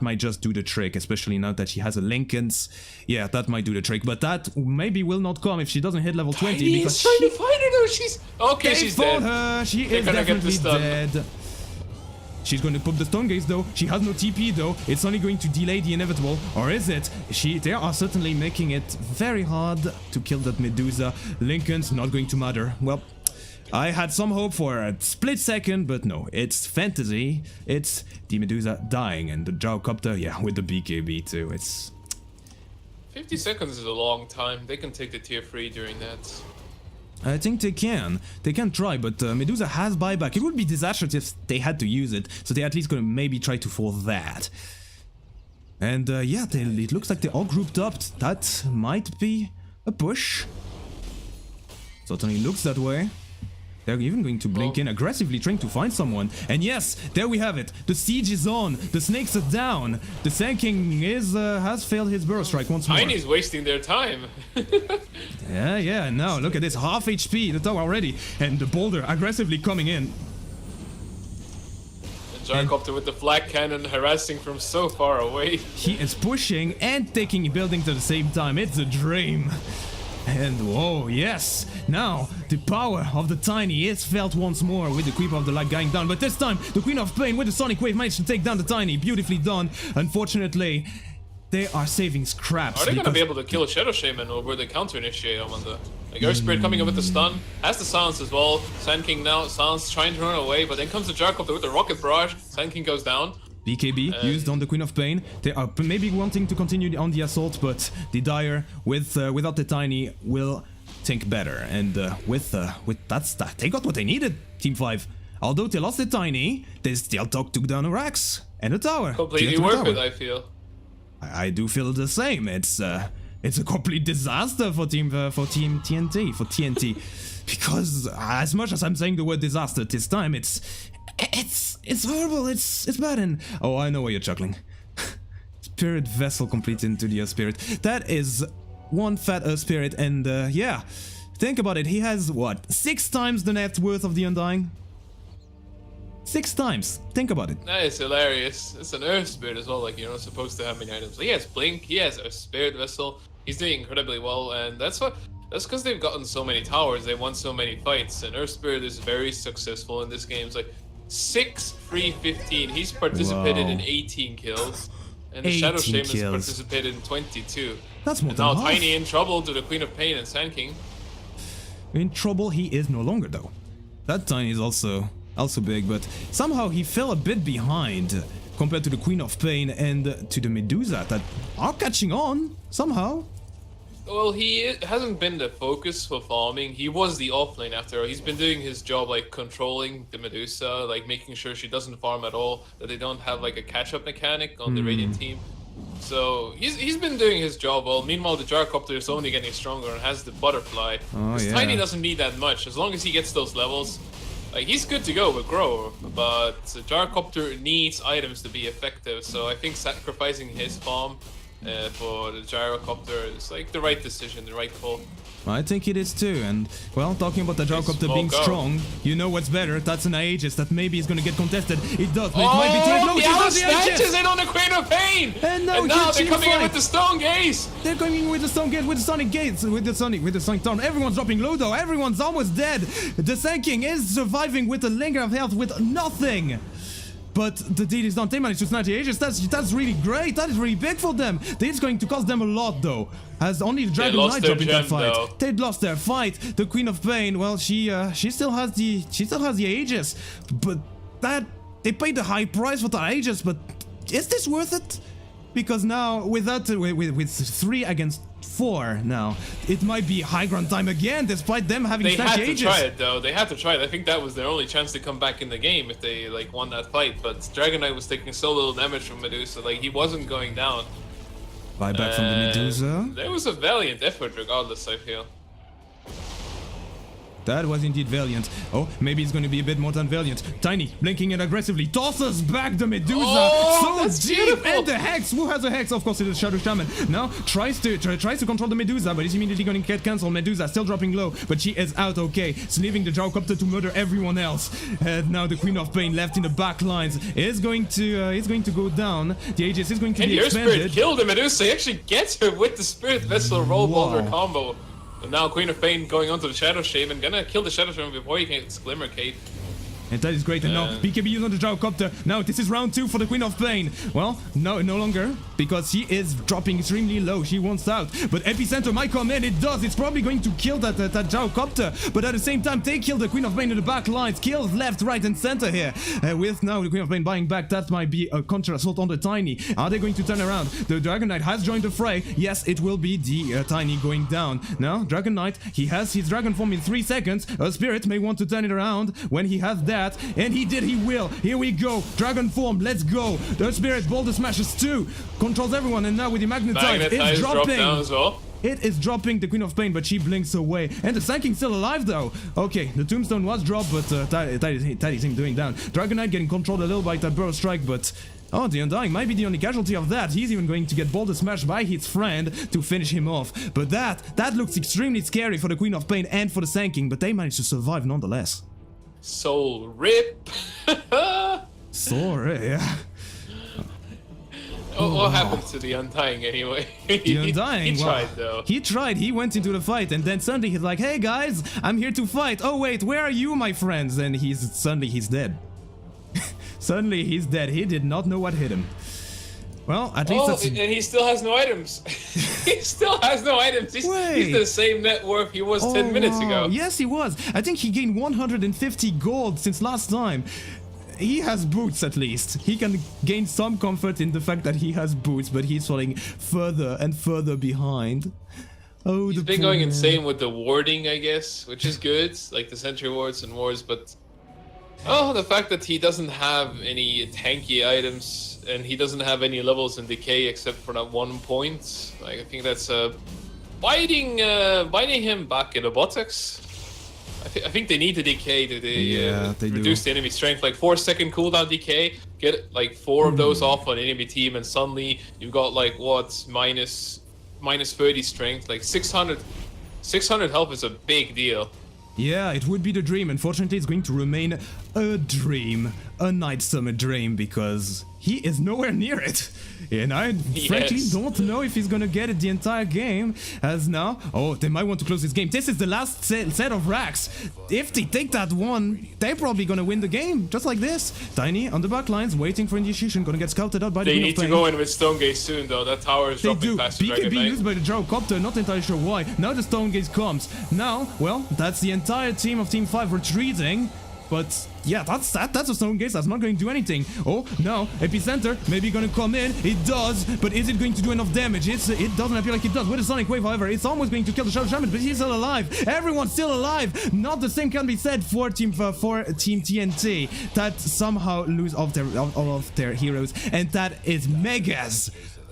might just do the trick. Especially now that she has a Lincoln's. Yeah, that might do the trick. But that maybe will not come if she doesn't hit level 20 because He's trying to find her though. She's okay. She's dead. Her. She They're is gonna get definitely the stun. dead. She's going to pop the stone gaze though. She has no TP though. It's only going to delay the inevitable. Or is it? They are certainly making it very hard to kill that Medusa. Lincoln's not going to matter. Well, I had some hope for a split second, but no. It's fantasy. It's the Medusa dying and the Gyrocopter, yeah, with the BKB too. It's 50 seconds is a long time. They can take the tier 3 during that. I think they can. They can try, but Medusa has buyback. It would be disastrous if they had to use it, so they at least gonna maybe try to force that. And yeah, it looks like they're all grouped up. That might be a push. Certainly looks that way. They're even going to blink in aggressively, trying to find someone. And yes, there we have it. The siege is on. The snakes are down. The Sand King has failed his burrow strike once more. Tiny's wasting their time. Yeah. Now look at this, half HP. The tower already, and the boulder aggressively coming in. Gyrocopter with the flak cannon harassing from so far away. He is pushing and taking buildings at the same time. It's a dream. And whoa, yes! Now, the power of the Tiny is felt once more with the Creeper of the Light going down. But this time, the Queen of Pain with the Sonic Wave managed to take down the Tiny. Beautifully done. Unfortunately, they are saving scraps. Are they gonna be able to kill a Shadow Shaman, or will they counter initiate? I wonder. Like, Earth Spirit coming in with the stun, has the silence as well. Sand King now, silence trying to run away, but then comes the Gyrocopter with the Rocket Barrage. Sand King goes down. BKB used on the Queen of Pain. They are maybe wanting to continue on the assault, but the Dire without the Tiny will think better. And with that, they got what they needed. Team 5. Although they lost the Tiny, they still took down a Rax. And a tower. Completely worth it, I feel. I do feel the same. It's a complete disaster for Team TNT, because as much as I'm saying the word disaster this time, it's horrible. It's bad. And oh, I know why you're chuckling. Spirit vessel complete into the spirit. That is one fat spirit, and yeah, think about it. He has what, 6 times the net worth of the Undying. 6 times. Think about it. That is hilarious. It's an Earth Spirit as well. Like, you're not supposed to have many items. He has Blink. He has a Spirit Vessel. He's doing incredibly well, and that's because they've gotten so many towers. They won so many fights, and Earth Spirit is very successful in this game. It's like 6, 3, 15. He's participated in 18 kills, and the Shadow Shaman has participated in 22. That's more and than now half. Tiny in trouble to the Queen of Pain and Sand King. In trouble he is no longer though. That Tiny is also big, but somehow he fell a bit behind compared to the Queen of Pain and to the Medusa that are catching on somehow. Well, he hasn't been the focus for farming. He was the offlane after all. He's been doing his job, like controlling the Medusa, like making sure she doesn't farm at all, that they don't have like a catch-up mechanic on the Radiant team. So he's been doing his job well. Meanwhile, the Gyrocopter is only getting stronger and has the butterfly. Oh, yeah. Tiny doesn't need that much. As long as he gets those levels, like, he's good to go with Grow. But the Gyrocopter needs items to be effective. So I think sacrificing his farm for the Gyrocopter is like the right decision, the right call. I think it is too, and well, talking about the Gyrocopter being strong, you know what's better? That's an Aegis that maybe is gonna get contested. It does, but it might be too late. No, the Owl snatches it on the Queen of Pain! And now they're coming in with the Stone Gaze! They're coming in with the Stone Gaze, with the Sonic Gates, with the Sonic Storm. Everyone's dropping low though, everyone's almost dead. The Sand King is surviving with a linger of health with nothing. But the deed is done. They managed to snatch the Aegis. That's really great. That is really big for them. It's going to cost them a lot, though. As only the Dragon Knight dropped in that fight. Though. They lost their fight. The Queen of Pain. Well, she still has the Aegis. But that they paid a high price for the Aegis. But is this worth it? Because now with 3 against 4 now, it might be high ground time again, despite them having snatched the Aegis. They had to try it though. They had to try it. I think that was their only chance to come back in the game if they like won that fight. But Dragon Knight was taking so little damage from Medusa, like he wasn't going down. Buyback from the Medusa. There was a valiant effort regardless, I feel. That was indeed valiant. Oh, maybe it's going to be a bit more than valiant. Tiny, blinking it aggressively, tosses back the Medusa. Oh, so deep, beautiful. And the Hex. Who has a Hex? Of course, it is Shadow Shaman. Now tries to control the Medusa, but is immediately going to get cancelled. Medusa still dropping low, but she is out okay. It's leaving the Gyrocopter to murder everyone else. And now the Queen of Pain left in the back lines is going to go down. The Aegis is going to be expanded. Spirit killed the Medusa. He actually gets her with the Spirit Vessel roll boulder combo. And now Queen of Pain going onto the Shadow Shaman, gonna kill the Shadow Shaman before he can Glimmer Cape. And that is great, and now BKB used on the Gyrocopter. Now this is round 2 for the Queen of Pain. Well, no longer, because she is dropping extremely low. She wants out, but Epicenter might come in. It does. It's probably going to kill that Gyrocopter, but at the same time, they kill the Queen of Pain in the back lines. Kills left, right, and center here. With now the Queen of Pain buying back, that might be a counter assault on the Tiny. Are they going to turn around? The Dragon Knight has joined the fray. Yes, it will be the Tiny going down. Now, Dragon Knight, he has his Dragon form in 3 seconds. A Spirit may want to turn it around when he has that. And he did, he will. Here we go. Dragon form, let's go. The Spirit Boulder Smashes 2. Controls everyone, and now with the Magnetize, it's dropping. Down as well. It is dropping the Queen of Pain, but she blinks away. And the Sand King's still alive, though. Okay, the Tombstone was dropped, but that is him doing down. Dragon Knight getting controlled a little by that Burrow Strike, but... Oh, the Undying might be the only casualty of that. He's even going to get Boulder Smashed by his friend to finish him off. But that looks extremely scary for the Queen of Pain and for the Sand King, but they managed to survive nonetheless. Soul rip. Soul rip, yeah. What happened to the Undying anyway? The Undying? He tried though. He tried, he went into the fight, and then suddenly he's like, hey guys, I'm here to fight. Oh wait, where are you, my friends? And suddenly he's dead. Suddenly he's dead. He did not know what hit him. Well, at least that's... and he still has no items. He still has no items. He's the same net worth he was 10 minutes ago. Yes, he was. I think he gained 150 gold since last time. He has boots at least. He can gain some comfort in the fact that he has boots, but he's falling further and further behind. Oh, he's been going insane with the warding, I guess, which is good, like the sentry wards and wards, but Oh, the fact that he doesn't have any tanky items and he doesn't have any levels in decay except for that 1 point. Like, I think that's biting him back in the buttocks. I think they need the decay to reduce the enemy strength. Like 4-second cooldown decay, get like 4 of those off on enemy team, and suddenly you've got like what minus 30 strength, like 600 health is a big deal. Yeah, it would be the dream. Unfortunately, it's going to remain a dream, a Night Summer dream, because he is nowhere near it. And I frankly don't know if he's gonna get it the entire game, as now... Oh, they might want to close this game. This is the last set of racks. If they take that one, they're probably gonna win the game, just like this. Tiny on the back lines, waiting for initiation, gonna get scouted out by the They need to go in with Stone Gaze soon, though. That tower is dropping fast. BKB used by the Gyrocopter, not entirely sure why. Now the Stone Gaze comes. Now, well, that's the entire team of Team 5 retreating. But yeah, that's a Stone Gaze, that's not going to do anything. Oh, no, Epicenter maybe gonna come in. It does, but is it going to do enough damage? It doesn't appear like it does. With the Sonic Wave, however, it's almost going to kill the Shadow Shaman, but he's still alive. Everyone's still alive. Not the same can be said for Team TNT, that somehow lose all of their heroes, and that is Megas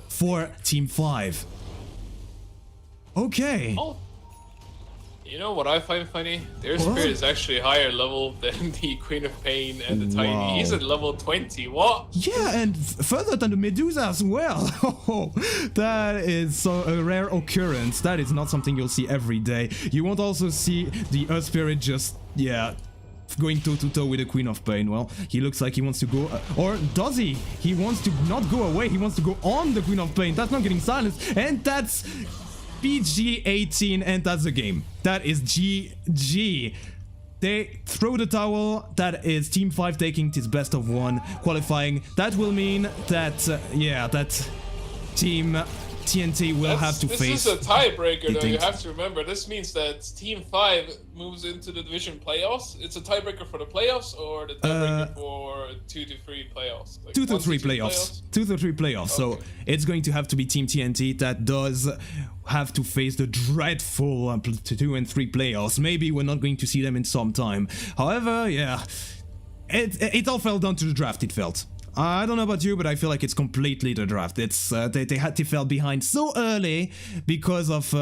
for Team 5. Okay. Oh. You know what I find funny? Their Spirit is actually higher level than the Queen of Pain and the Tiny. He's at level 20. What? Yeah, and further than the Medusa as well. Oh, that is so a rare occurrence. That is not something you'll see every day. You won't also see the Earth Spirit just, yeah, going toe-to-toe with the Queen of Pain. Well, he looks like he wants to go, or does he? He wants to not go away, he wants to go on the Queen of Pain. That's not getting silenced, and that's PG-18, and that's the game. That is GG. They throw the towel. That is Team 5 taking this best of 1, qualifying. That will mean that, yeah, that Team TNT will have to face... This is a tiebreaker, though, you have to remember. This means that Team 5 moves into the division playoffs. It's a tiebreaker for the playoffs, or the tiebreaker for 2 to 3 playoffs? Like 2 to 3 playoffs. 2 to 3 playoffs. Okay. So it's going to have to be Team TNT that does have to face the dreadful 2 and 3 playoffs. Maybe we're not going to see them in some time. However, yeah, it all fell down to the draft, it felt. I don't know about you, but I feel like it's completely the draft. It's they fell behind so early because of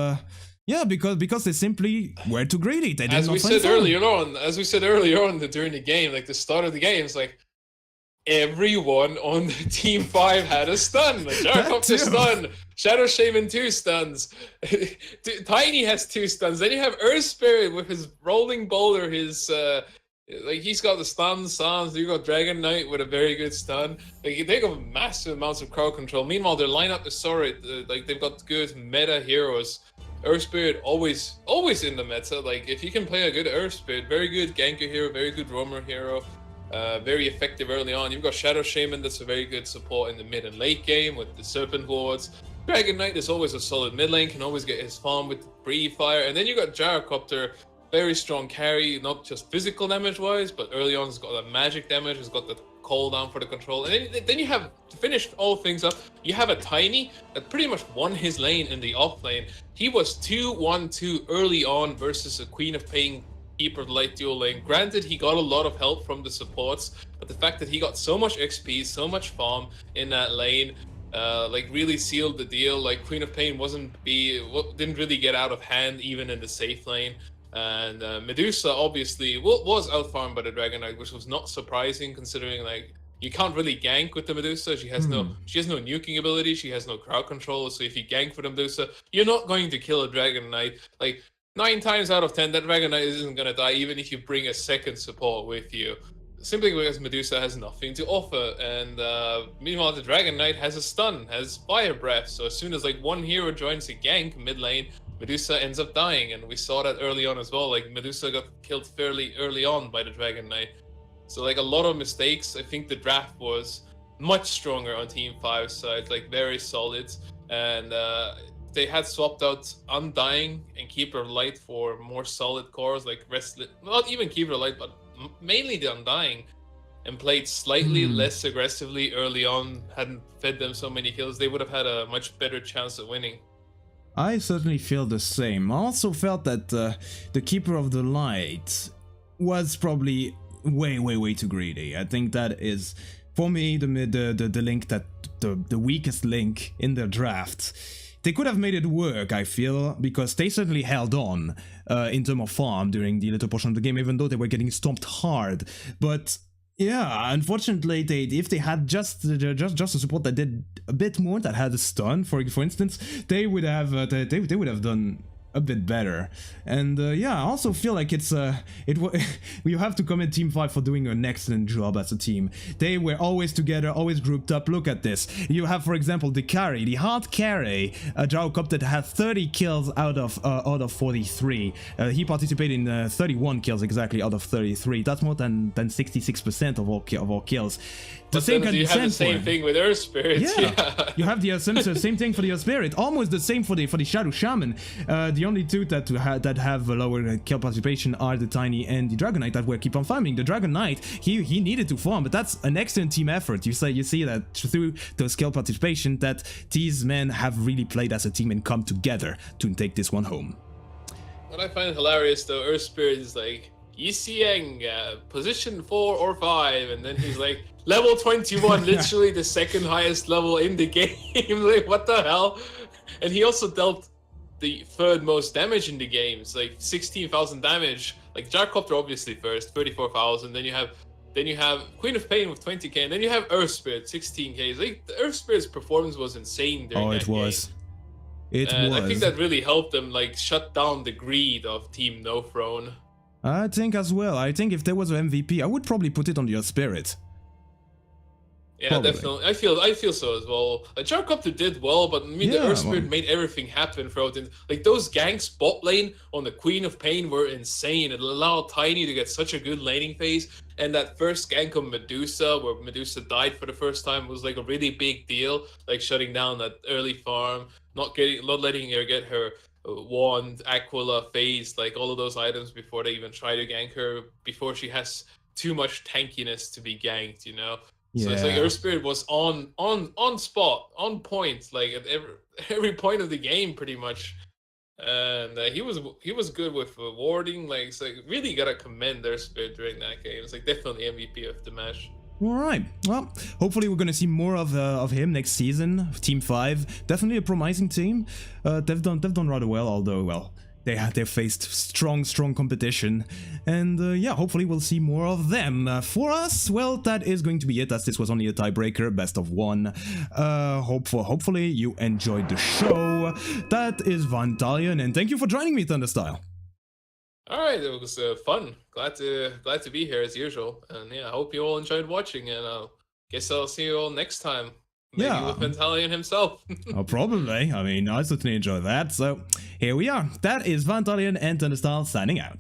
yeah, because they simply were too greedy. They did as we said earlier on during the game, like the start of the game, it's like everyone on the Team 5 had a stun. Like Gyrocopter stun, Shadow Shaman 2 stuns, Tiny has 2 stuns. Then you have Earth Spirit with his rolling boulder, his like he's got the stuns. You got Dragon Knight with a very good stun. Like they got massive amounts of crowd control. Meanwhile, their lineup is solid. Like they've got good meta heroes. Earth Spirit always in the meta. Like if you can play a good Earth Spirit, very good ganker hero, very good roamer hero, very effective early on. You've got Shadow Shaman, that's a very good support in the mid and late game with the Serpent Lords. Dragon Knight is always a solid mid lane, can always get his farm with the Breathe Fire, and then you got Gyrocopter. Very strong carry, not just physical damage wise, but early on it's got that magic damage, it's got the cooldown for the control. And then you have, to finish all things up, you have a Tiny that pretty much won his lane in the off lane. He was 2-1-2 early on versus a Queen of Pain Keeper of the Light dual lane. Granted, he got a lot of help from the supports, but the fact that he got so much XP, so much farm in that lane, like really sealed the deal. Like Queen of Pain didn't really get out of hand even in the safe lane. And Medusa obviously was outfarmed by the Dragon Knight, which was not surprising considering like you can't really gank with the Medusa. She has no nuking ability, she has no crowd control. So if you gank with the Medusa, you're not going to kill a Dragon Knight. Like 9 times out of 10, that Dragon Knight isn't gonna die even if you bring a second support with you. Simply because Medusa has nothing to offer, and meanwhile the Dragon Knight has a stun, has fire breath. So as soon as like one hero joins a gank mid lane, Medusa ends up dying, and we saw that early on as well. Like Medusa got killed fairly early on by the Dragon Knight. So like a lot of mistakes. I think the draft was much stronger on Team 5's side, like very solid. And they had swapped out Undying and Keeper of Light for more solid cores like Restless, not even Keeper of Light, but mainly the Undying, and played slightly less aggressively early on, hadn't fed them so many kills, they would have had a much better chance of winning. I certainly feel the same. I also felt that the Keeper of the Light was probably way too greedy. I think that is, for me, the link that the weakest link in their draft. They could have made it work, I feel, because they certainly held on in terms of farm during the later portion of the game, even though they were getting stomped hard. But yeah, unfortunately, if they had just a support that did a bit more, that had a stun, for instance, they would have done a bit better. And yeah, I also feel like it's you have to commend Team 5 for doing an excellent job as a team. They were always together, always grouped up. Look at this. You have, for example, the hard carry, Jacob, that had 30 kills out of 43. He participated in 31 kills exactly out of 33. That's more than 66% of all kills. You have the same thing with Earth Spirit. Yeah. You have the same thing for the Earth Spirit. Almost the same for the Shadow Shaman. The only two that have a lower kill participation are the Tiny and the Dragon Knight that will keep on farming. The Dragon Knight, he needed to farm, but that's an excellent team effort. You see that through those kill participation that these men have really played as a team and come together to take this one home. What I find hilarious though, Earth Spirit is like, Yisiang, position 4 or 5, and then he's like, level 21, literally the second highest level in the game. Like, what the hell? And he also dealt the third most damage in the game. It's like 16,000 damage. Like Jarcopter obviously first, 34,000. Then you have Queen of Pain with 20k, and then you have Earth Spirit 16k. Like the Earth Spirit's performance was insane during that game. It was. I think that really helped them like shut down the greed of Team No Throne. I think as well. I think if there was an MVP, I would probably put it on your Spirit. Yeah, probably. Definitely. I feel so as well. Jarcopter did well, but I mean, the Earth Spirit made everything happen throughout it. Like those ganks bot lane on the Queen of Pain were insane. It allowed Tiny to get such a good laning phase, and that first gank of Medusa, where Medusa died for the first time, was like a really big deal. Like shutting down that early farm, not letting her get her wand, Aquila, phase, like all of those items before they even try to gank her, before she has too much tankiness to be ganked, you know? So it's like Earth Spirit was on spot, on point, like at every point of the game, pretty much. And he was good with warding. Like, it's like really gotta commend Earth Spirit during that game. It's like definitely MVP of the match. All right. Well, hopefully we're gonna see more of him next season. Team 5, definitely a promising team. They've done rather well, although well. They've faced strong competition, and yeah, hopefully we'll see more of them. For us, well, that is going to be it, as this was only a tiebreaker, best of 1. Hopefully you enjoyed the show. That is Vantalion, and thank you for joining me, Thunderstyle. All right, it was fun. Glad to be here as usual, and yeah, I hope you all enjoyed watching, and guess I'll see you all next time. Maybe with Vantalion himself. Oh, probably. I mean, I certainly enjoy that. So here we are. That is Vantalion and Thunderstyle signing out.